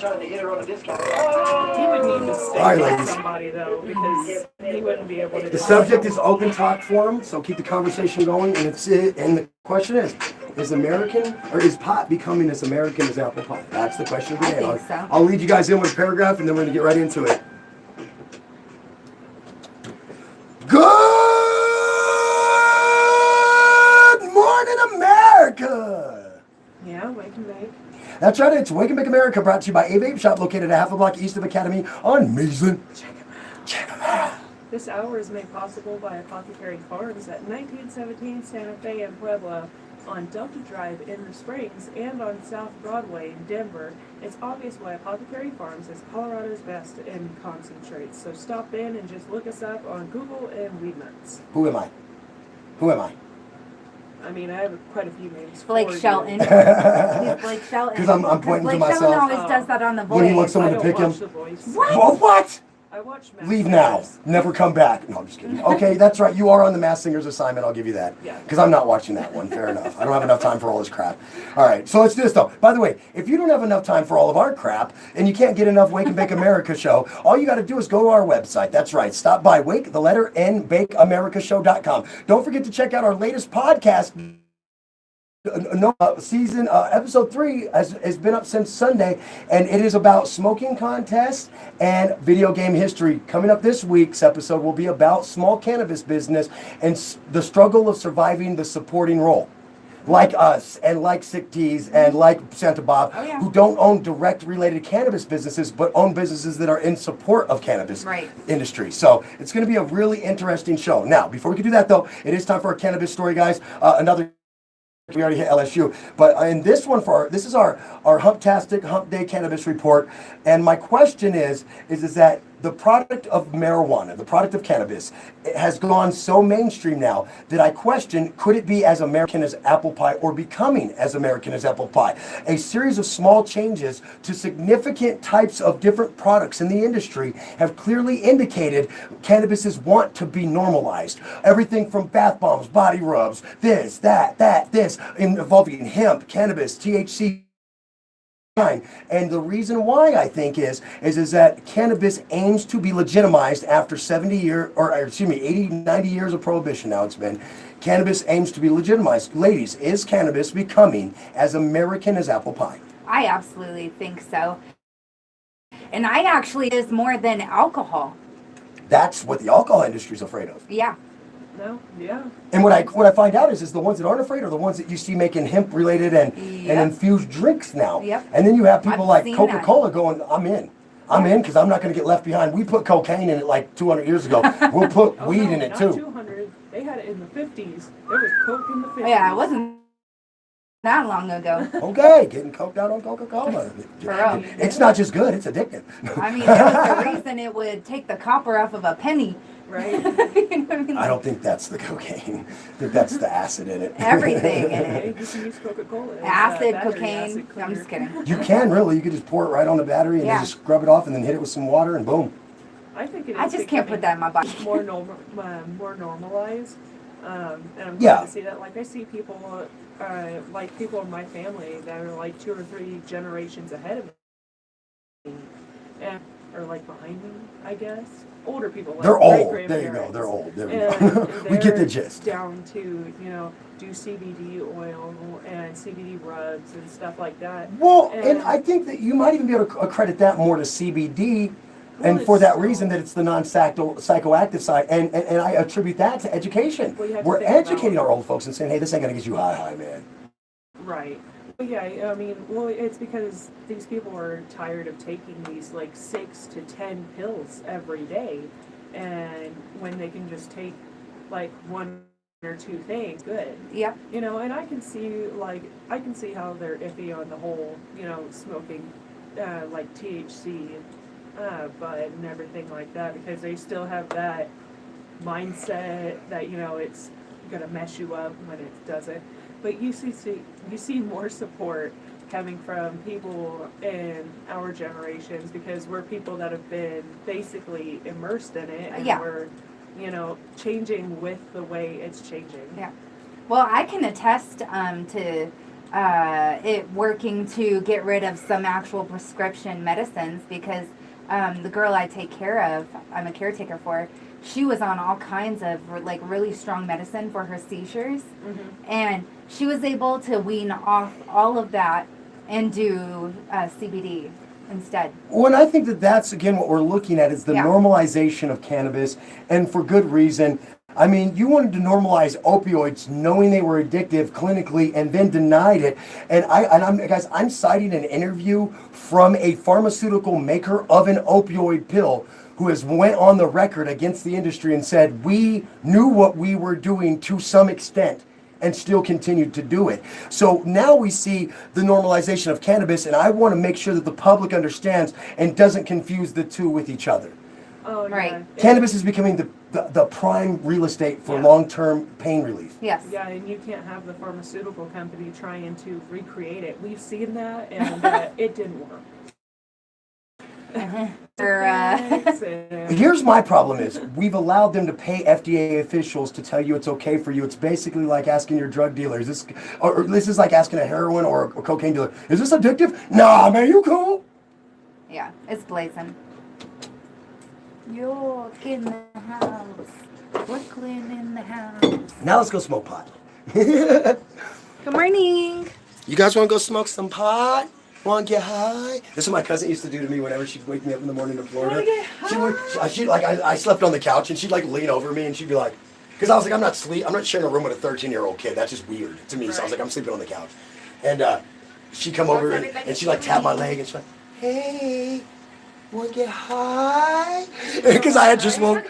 trying to hit her on a discount. He would need to stick All right, with ladies. somebody though, because he wouldn't be able to. The subject is open talk forum, so keep the conversation going. And the question is American or is pot becoming as American as apple pie? That's the question of the day. I think so. I'll lead you guys in with a paragraph, and then we're gonna get right into it. Good morning, America. Yeah, wake and bake. That's right, it's Wake and Bake America, brought to you by A Vape Shop, located a half a block east of Academy on Mason. Check them out. This hour is made possible by Apothecary Farms at 1917 Santa Fe and Puebla, on Delta Drive in the Springs, and on South Broadway in Denver. It's obvious why Apothecary Farms is Colorado's best in concentrates. So stop in and just look us up on Google and Weed Nuts. Who am I? I mean, I have quite a few names. Blake for Shelton. You. He's Blake Shelton. Because I'm pointing to Blake myself. Shelton always does that on The Voice. When he wants I someone to don't pick him. watch The Voice. What? Oh, what? I watch Mass Leave now. Singers. Never come back. No, I'm just kidding. Okay, that's right. You are on the Mass Singers assignment. I'll give you that. Yeah. Because I'm not watching that one. Fair enough. I don't have enough time for all this crap. All right, so let's do this, though. By the way, if you don't have enough time for all of our crap and you can't get enough Wake and Bake America show, all you got to do is go to our website. That's right. Stop by Wake, the letter N, bakeamericashow.com. Don't forget to check out our latest podcast. Season episode 3 has been up since Sunday, and it is about smoking contests and video game history. Coming up this week's episode will be about small cannabis business and the struggle of surviving the supporting role. Like us, and like Sick Teas, and like Santa Bob, who don't own direct related cannabis businesses, but own businesses that are in support of cannabis industry. So it's going to be a really interesting show. Now, before we can do that, though, it is time for our cannabis story, guys. We already hit LSU, but in this one, this is our Humptastic Hump Day Cannabis Report, and my question is that the product of marijuana, the product of cannabis, it has gone so mainstream now that I question, could it be as American as apple pie or becoming as American as apple pie? A series of small changes to significant types of different products in the industry have clearly indicated cannabis's want to be normalized. Everything from bath bombs, body rubs, this, this, involving hemp, cannabis, THC. And the reason why I think is that cannabis aims to be legitimized after 80, 90 years of prohibition now it's been. Cannabis aims to be legitimized. Ladies, is cannabis becoming as American as apple pie? I absolutely think so. And I actually is more than alcohol. That's what the alcohol industry's afraid of. Yeah. No, yeah. And what I find out is the ones that aren't afraid are the ones that you see making hemp-related and infused drinks now. Yep. And then you have people like seen Coca-Cola going, I'm in because I'm not going to get left behind. We put cocaine in it like 200 years ago. We'll put weed in it not too. 200. They had it in the 50s. There was coke in the 50s. Yeah, it wasn't that long ago. Okay, getting coked out on Coca-Cola. For real. It's not just good, it's addictive. I mean, there was a reason it would take the copper off of a penny. Right. You know what I mean? I don't think that's the cocaine. I think that's the acid in it. Everything in They it. just use Coca-Cola. It's, Acid, battery cocaine. acid No, I'm cleaner. just kidding. You can really. You could just pour it right on the battery and then just scrub it off and then hit it with some water and boom. I think it is I just can't put that in my body. more normalized. And I'm glad to see that. Like I see people, like people in my family that are like 2 or 3 generations ahead of me, and or like behind me, I guess. Older people. Like They're old. There you go. great-grandparents. They're old. There we And go. We get the they're gist. Down to do CBD oil and CBD rubs and stuff like that. Well, and I think that you might even be able to accredit that more to CBD, and for that reason that it's the non-psychoactive side, and I attribute that to education. We're educating our old folks and saying, hey, this ain't gonna get you high, man. Right. Well, yeah, I mean, it's because these people are tired of taking these like 6 to 10 pills every day, and when they can just take like 1 or 2 things, good. Yep. And I can see how they're iffy on the whole, smoking like THC, bud and everything like that, because they still have that mindset that it's gonna mess you up when it doesn't. But you see more support coming from people in our generations, because we're people that have been basically immersed in it, and we're changing with the way it's changing. Yeah. Well, I can attest to it working to get rid of some actual prescription medicines because the girl I take care of, I'm a caretaker for, she was on all kinds of like really strong medicine for her seizures, and she was able to wean off all of that and do CBD instead. Well, and I think that that's, again, what we're looking at is the normalization of cannabis, and for good reason. I mean, you wanted to normalize opioids knowing they were addictive clinically and then denied it. And I'm citing an interview from a pharmaceutical maker of an opioid pill who has went on the record against the industry and said, we knew what we were doing to some extent and still continued to do it. So now we see the normalization of cannabis, and I want to make sure that the public understands and doesn't confuse the two with each other. Oh, yeah. Right. Cannabis is becoming the prime real estate for long-term pain relief. Yes. Yeah, and you can't have the pharmaceutical company trying to recreate it. We've seen that, and it didn't work. Here's my problem is, we've allowed them to pay FDA officials to tell you it's okay for you. It's basically like asking your drug dealer, this is like asking a heroin or a cocaine dealer, is this addictive? Nah, man, you cool. Yeah, it's blazing. York in the house. Brooklyn in the house. Now let's go smoke pot. Good morning. You guys want to go smoke some pot? Want to get high? This is what my cousin used to do to me whenever she'd wake me up in the morning in Florida. She'd like, I slept on the couch and she'd like lean over me and she'd be like, because I was like, I'm not sharing a room with a 13-year-old kid. That's just weird to me. So I was like, I'm sleeping on the couch. And she'd come over and she'd like tap my leg and she's like, hey, want to get high? Because I had just woke.